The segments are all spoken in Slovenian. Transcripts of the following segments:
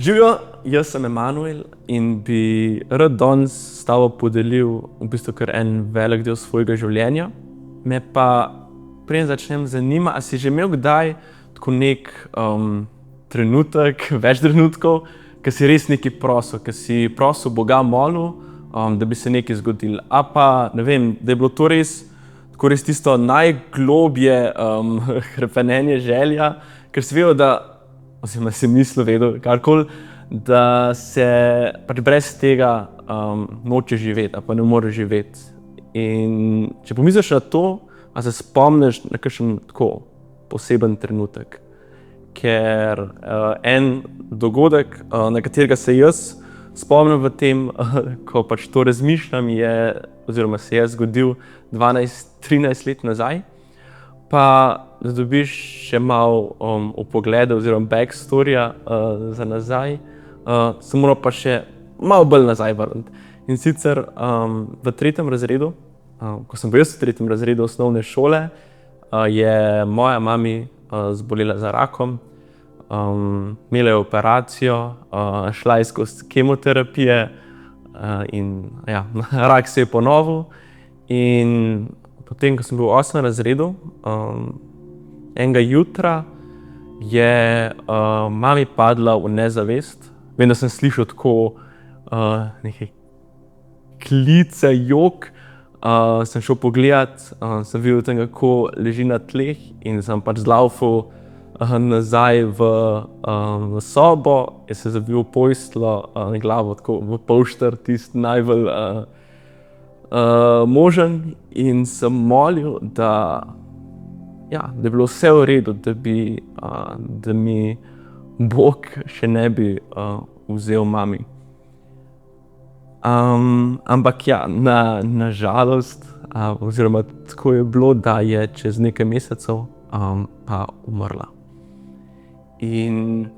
Živijo, jaz sem Emanuel in bi rad danes s tabo podelil v bistvu kar en velik del svojega življenja. Me pa, preden začnem, zanima, a si že imel kdaj tako nek trenutek, več trenutkov, ko si res nekaj prosil, ko si prosil Boga molil, da bi se nekaj zgodilo. A pa, ne vem, da je bilo to res tisto najglobje hrepenenje želja, ker si vedel, oziroma si mislil vedel, karkoli, da se pač brez tega noče živeti, a pa ne more živeti. In če pomisliš na to, a se spomniš na kakšen tako poseben trenutek. Ker en dogodek, na katerega se jaz spomnim v tem, ko pač to razmišljam, se je zgodil 12-13 let nazaj. Pa da dobiš še malo vpogleda oziroma backstoryja za nazaj, se moram pa še malo bolj nazaj vrniti. In sicer v 3. razredu, ko sem bil jaz v 3. razredu osnovne šole, je moja mami zbolela za rakom, imela je operacijo, šla je skozi kemoterapije in ja, rak se je ponovil. In potem, ko sem bil v 8. razredu, enega jutra je mami padla v nezavest. Vem, da sem slišal tako neke klice, jok. Sem šel pogledat, sem videl tam, kako leži na tleh in sem pač zlaufal nazaj v sobo in se zavil v posteljo, na glavo tako v polšter, tisti najbolj možen, in sem molil, da je bilo vse v redu, da mi Bog še ne bi vzel mami. Ampak ja, na žalost, oziroma tako je bilo, da je čez nekaj mesecev pa umrla. In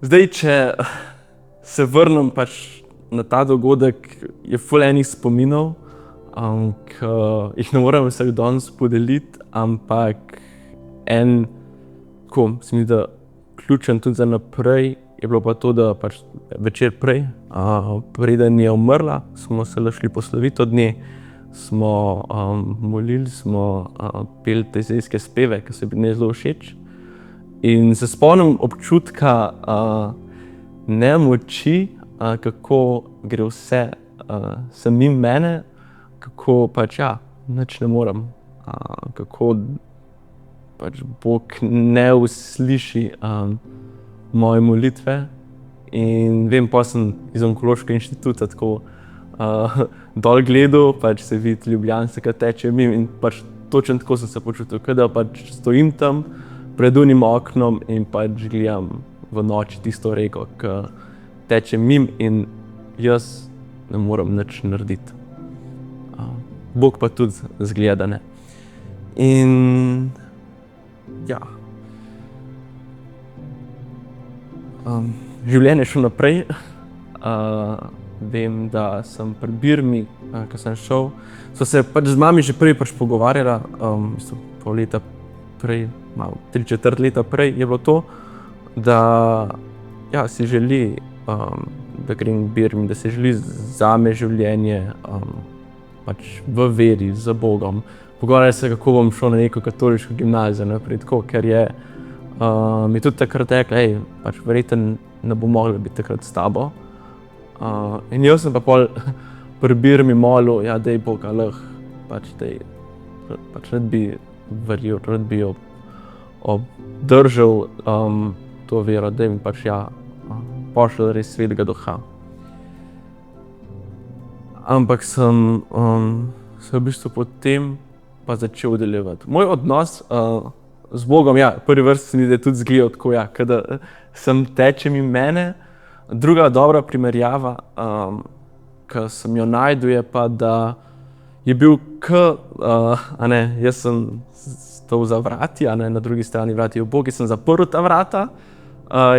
zdaj, če se vrnem pač na ta dogodek, je ful enih spominov, ki jih ne morem vsak danes podeliti, ampak tako se mi zdi, da ključen tudi za naprej, je bilo pa to, da pač večer prej, preden je umrla, smo se šli posloviti od nje, smo molili, smo peli te zejske speve, ki so bili zelo všeč. In se spomnim občutka nemoči, kako gre vse samim mene, kako pač nič ne morem, kako pač Bog ne usliši moje molitve. In vem, pa sem iz Onkološkega inštituta tako dol gledal, pač se vidi Ljubljanska teče mimo in pač točno tako sem se počutil, kot da pač stojim tam pred onim oknom in pač gledam v noči tisto reko, ki teče mimo in jaz ne morem nič narediti. Bog pa tudi zgleda, ne. In ja. Življenje je šlo naprej. Vem, da sem pri birmi, ko sem šel, so se pač z mami že prej pač pogovarjala, pol leta prej, malo 3/4 leta prej je bilo to, da si želi, da grem k birmi, da si želi zame življenje pač v veri, z Bogom. Pogovarjali se, kako bom šel na neko katoliško gimnazijo naprej, tako, ker je mi tudi takrat rekla, pač verjetno ne bo mogla biti takrat s tabo. In jaz sem pa pol pri birmi molil, daj Bog, lahko, pač rad bi verjel, rad bi jo obdržal to vero, da mi pač pošlje res Svetega Duha. Ampak sem se v bistvu potem pa začel udeljevati. Moj odnos z Bogom, v prvi vrsti se mi je tudi zgledal tako, kot da sem teče mimo mene. Druga dobra primerjava, ki sem jo našel, je pa, da je bil jaz sem stal za vrati, na drugi strani vrat je Bog, jaz sem zaprl ta vrata,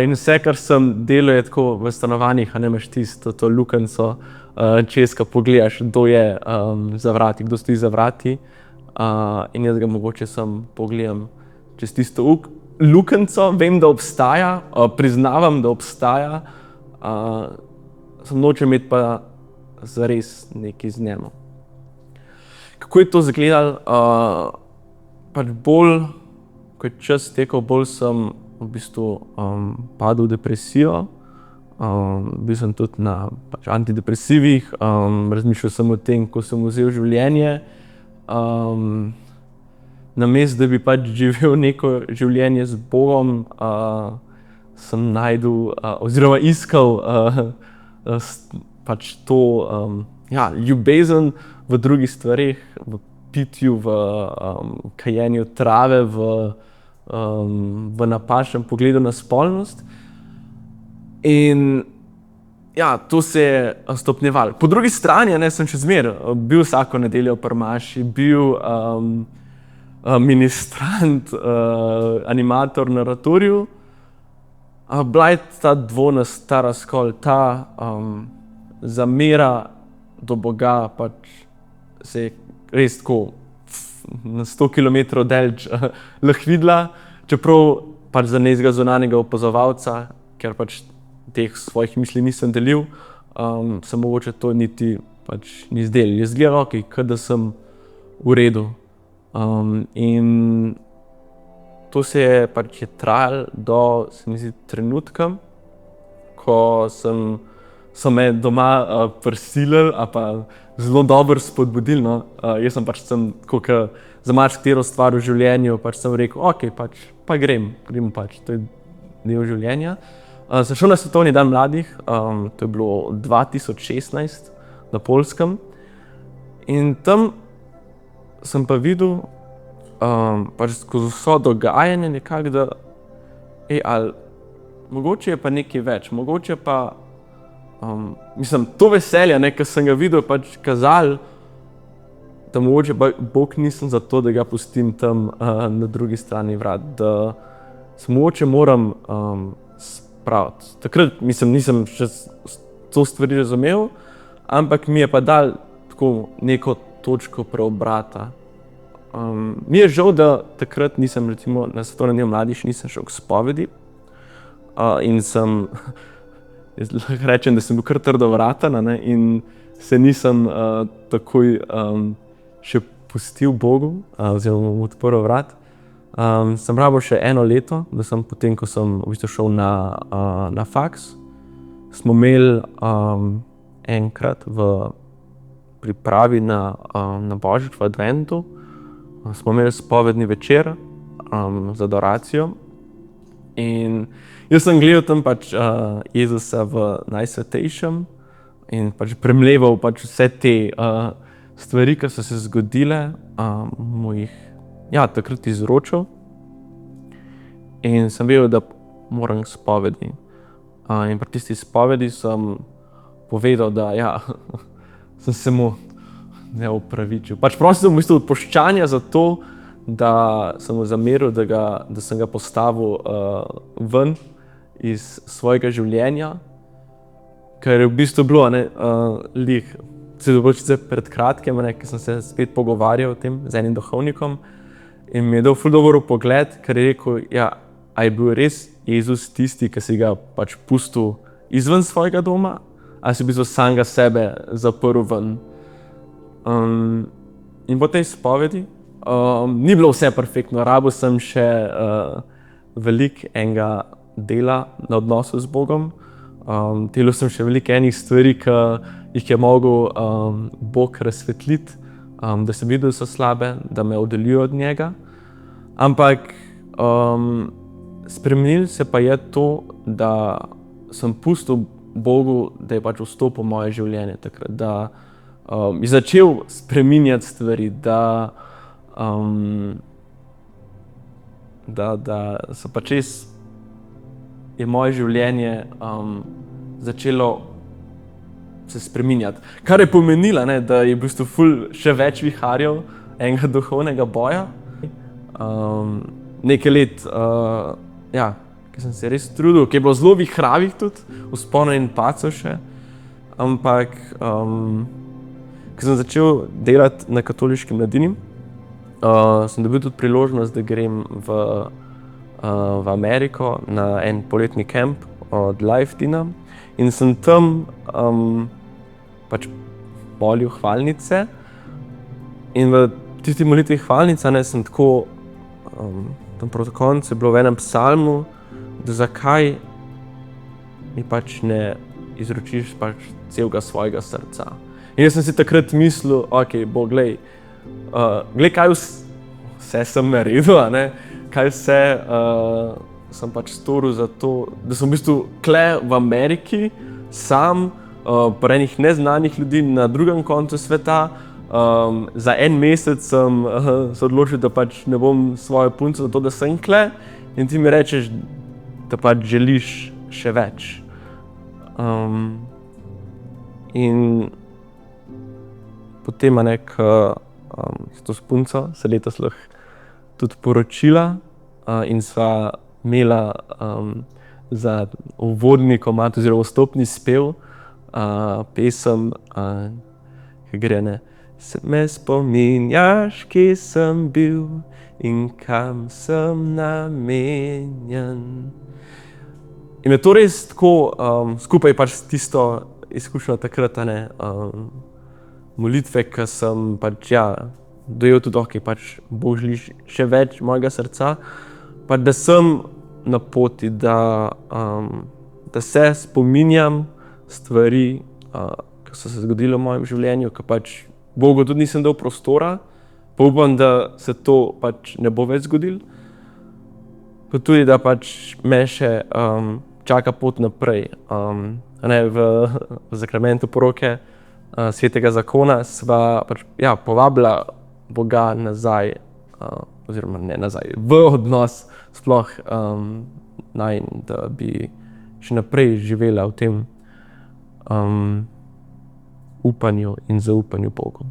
in vse, kar sem delal, je tako v stanovanjih, imaš to lukenco, čez, ko pogledaš, kdo je za vrati, kdo stoji za vrati. In jaz ga mogoče samo pogledam čez tisto lukenco, vem, da obstaja, priznavam, da obstaja, sem nočem imeti pa zares nekaj z njim. Kako je to izgledalo? Pač bolj, ko je čas tekel, bolj sem v bistvu padel v depresijo. Bil sem tudi na antidepresivih, razmišljal sem o tem, ko sem vzel življenje. Namesto da bi pač živel neko življenje z Bogom, sem našel oziroma iskal pač to ljubezen v drugih stvareh, v pitju, v kajenju trave, v napačnem pogledu na spolnost. In to se je stopnjevalo. Po drugi strani sem še zmeraj bil vsako nedeljo pri maši, bil ministrant, animator na oratoriju. Bila je ta dvojnost, ta razkol, ta zamera do Boga pač se je res tako na 100 kilometrov daleč lahko videla, čeprav pač za nekega zunanjega opazovalca, ker pač teh svojih misli nisem delil, se mogoče to niti pač ni zdelo. Je izgledalo, kot da sem v redu. In to se je pač trajalo do, se mi zdi, trenutka, ko so me doma prisilili ali pa zelo dobro spodbudili, no. Jaz sem pač tako kot za marsikatero stvar v življenju, pač sem rekel, okej, pač pa grem pač, to je del življenja. Sem šel na Svetovni dan mladih, to je bilo 2016 na Poljskem. In tam sem pa videl, pač skozi vso dogajanje nekako, da ali mogoče je pa nekaj več, mogoče pa to veselje, ki sem ga videl, pač kazalo, da mogoče Bog nisem za to, da ga pustim tam na drugi strani vrat, da se mogoče moram spraviti. Takrat nisem še to stvari razumel, ampak mi je pa dal tako neko točko preobrata. Mi je žal, da takrat nisem, recimo na Svetovnem dnevu mladih, nisem šel k spovedi in jaz lahko rečem, da sem bil kar trdovratan, in se nisem takoj še pustil Bogu, oziroma mu odprl vrat. Sem rabil še 1 leto, da sem potem, ko sem v bistvu šel na faks, smo imeli enkrat v pripravi na Božič v adventu, smo imeli spovedni večer za adoracijo. In jaz sem gledal tam pač Jezusa v Najsvetejšem in pač premleval pač vse te stvari, ki so se zgodile, mu jih takrat izročil. In sem vedel, da moram k spovedi. In pri tisti spovedi sem povedal, da sem se mu opravičil. Pač prosil sem v bistvu odpuščanja za to, da sem mu zameril, da sem ga postavil ven iz svojega življenja, ker je v bistvu bilo pred kratkim, ker sem se spet pogovarjal o tem z enim duhovnikom in mi je dal ful dober pogled, ker je rekel, a je bil res Jezus tisti, ki si ga pač pustil izven svojega doma, ali si v bistvu samega sebe zaprl ven. In po tej spovedi ni bilo vse perfektno, rabil sem še veliko enega dela na odnosu z Bogom. Delal sem še veliko enih stvari, ki jih je mogel Bog razsvetliti, da sem videl, da so slabe, da me oddaljujejo od njega. Ampak spremenilo se pa je to, da sem pustil Bogu, da je pač vstopil v moje življenje takrat, da je začel spreminjati stvari, da so pač res je moje življenje začelo se spreminjati. Kar je pomenilo, da je v bistvu ful še več viharjev enega duhovnega boja. Nekaj let, ki sem se res trudil, ki je bilo zelo vihravih tudi, vzponov in padcev še, ampak ko sem začel delati na katoliški mladini, sem dobil tudi priložnost, da grem v v Ameriko na en poletni kamp od Lifetina in sem tam pač molil hvalnice in v tisti molitvi hvalnica, ne, sem tako tam proti koncu je bilo v enem psalmu, da zakaj mi pač ne izročiš pač celega svojega srca. In jaz sem si takrat mislil, okej, Bog, glej, kaj vse sem naredil, a ne, kaj vse sem pač storil za to, da sem v bistvu tule v Ameriki sam, pri enih neznanih ljudi na drugem koncu sveta. Za en mesec sem se odločil, da pač ne bom svojo punco za to, da sem tule in ti mi rečeš, da pač želiš še več. In potem, a ne, ko s to punco se letos lahko tudi poročila in sva imela za uvodni komad oziroma vstopni spev pesem, ki gre, ne, se me spominjaš, kje sem bil in kam sem namenjen. In je to res tako skupaj pač s tisto izkušnjo takrat, a ne, molitve, ki sem pač, ja, dojel tudi, okej, pač Bog želi še več mojega srca, pa da sem na poti, da se spominjam stvari, ki so se zgodile v mojem življenju, ki pač Bogu tudi nisem dal prostora, pa upam, da se to pač ne bo več zgodilo. Pa tudi, da pač me še čaka pot naprej. V zakramentu poroke svetega zakona sva pač, ja, povabila Boga nazaj, oziroma ne nazaj, v odnos sploh najin, da bi še naprej živela v tem upanju in zaupanju Bogu.